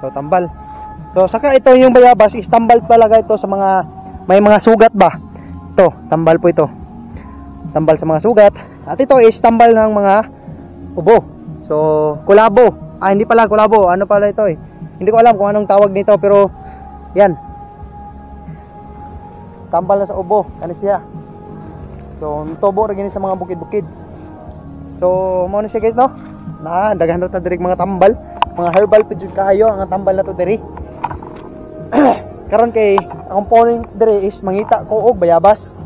So tambal. So saka ito yung bayabas is tambal talaga ito sa mga may mga sugat ba. Ito, tambal po ito. Tambal sa mga sugat. At ito is tambal ng mga ubo. So kulabo. Hindi pala kulabo. Ano pala ito eh. Hindi ko alam kung anong tawag nito pero yan. Tambal na sa ubo. Ano siya? So tubo rin sa mga bukid-bukid. So mo na siya guys no. Na daghan ra ta diri mga tambal. Mga herbal pud kaayo ang tambal na to diri. Karon kay ang point diri is mangita ko og bayabas.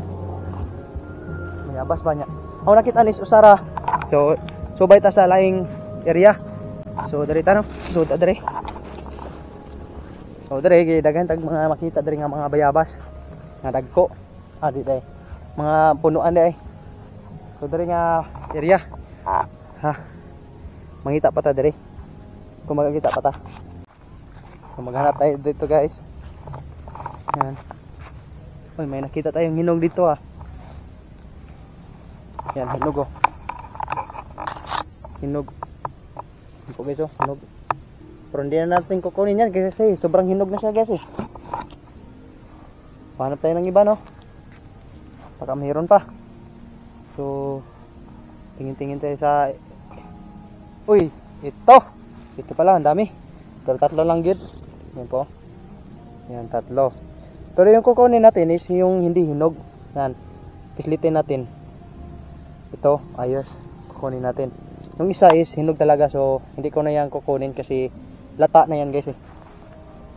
Bayabas ba nya? Ako nakita nis usara. So subay ta sa laing area. So diri ta no. So diri. So diri kay daghan tag mga makita diri nga mga bayabas. Nga dagko. Di day. Mga punuan day. So diri nga area. Ha. Mangita pa ta diri. Kung magkita pa ta. So maghanap tayo dito guys. Yan. Uy, may nakita tayong hinog dito ah. Yan, hinog oh. Hinog. Yan po guys oh, hinog. Pero hindi na natin kukunin yan kasi sobrang hinog na siya guys eh. Hanap tayo ng iba no. Baka mayroon pa. So tingin-tingin tayo sa. Uy, ito. Ito pala, ang dami. Pero tatlo lang gid. Yan po. Yan, tatlo. Pero yung kukunin natin is yung hindi hinog. Yan. Pislitin natin. Ito, ayos. Kukunin natin. Yung isa is hinog talaga. So, hindi ko na yan kukunin kasi lata na yan guys eh.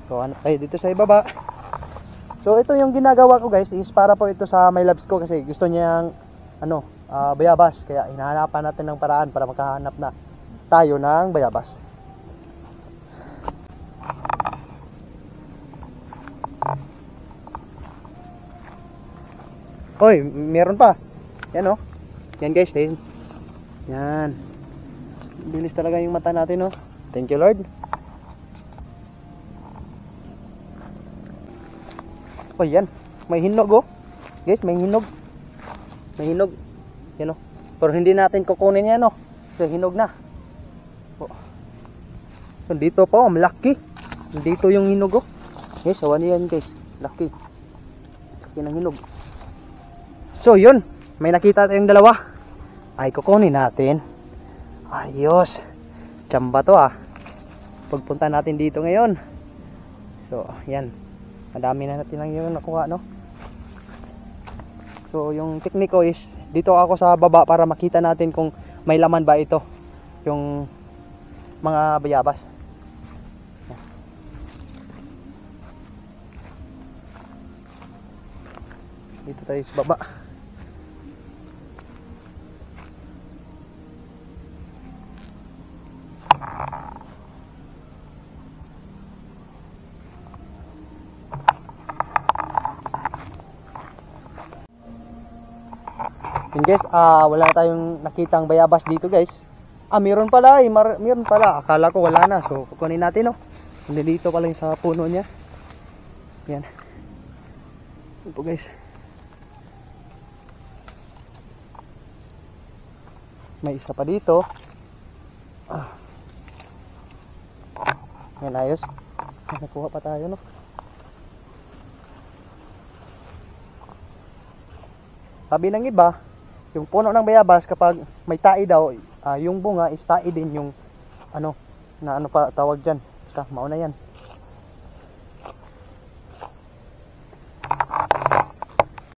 So, ano tayo dito sa ibaba. So, ito yung ginagawa ko guys is para po ito sa my loves ko kasi gusto niyang bayabas. Kaya hinahanapan natin ng paraan para makahanap na tayo ng bayabas. Hoy, meron pa. Yan oh. Yan guys, din. Yan. Bilis talaga yung mata natin oh. Thank you Lord. Oh, yan. May hinog oh. Guys, may hinog. May hinog. Yan oh. Pero hindi natin kukunin yan oh. Kasi hinog na. Oh. So dito po, malaki. Dito yung hinog oh. Guys, awan yan guys. Laki. Laki ng hinog. So yun, may nakita tayong dalawa. Ay kukunin natin. Ayos. Tsamba to ah. Pagpunta natin dito ngayon. So yan. Madami na natin lang yung nakuha no. So yung tekniko is dito ako sa baba para makita natin kung may laman ba ito. Yung mga bayabas. Dito tayo sa baba. Yun guys, wala tayong nakitang bayabas dito guys. Meron pala eh, meron pala. Akala ko wala na. So kukunin natin oh. Hindi dito pala yung sa puno niya. Yan. Ito guys. May isa pa dito. Yan, ayos. Nakuha pa tayo no. Sabi ng iba, yung puno ng bayabas kapag may tae daw, yung bunga is tae din yung ano pa tawag diyan. Basta mauna yan.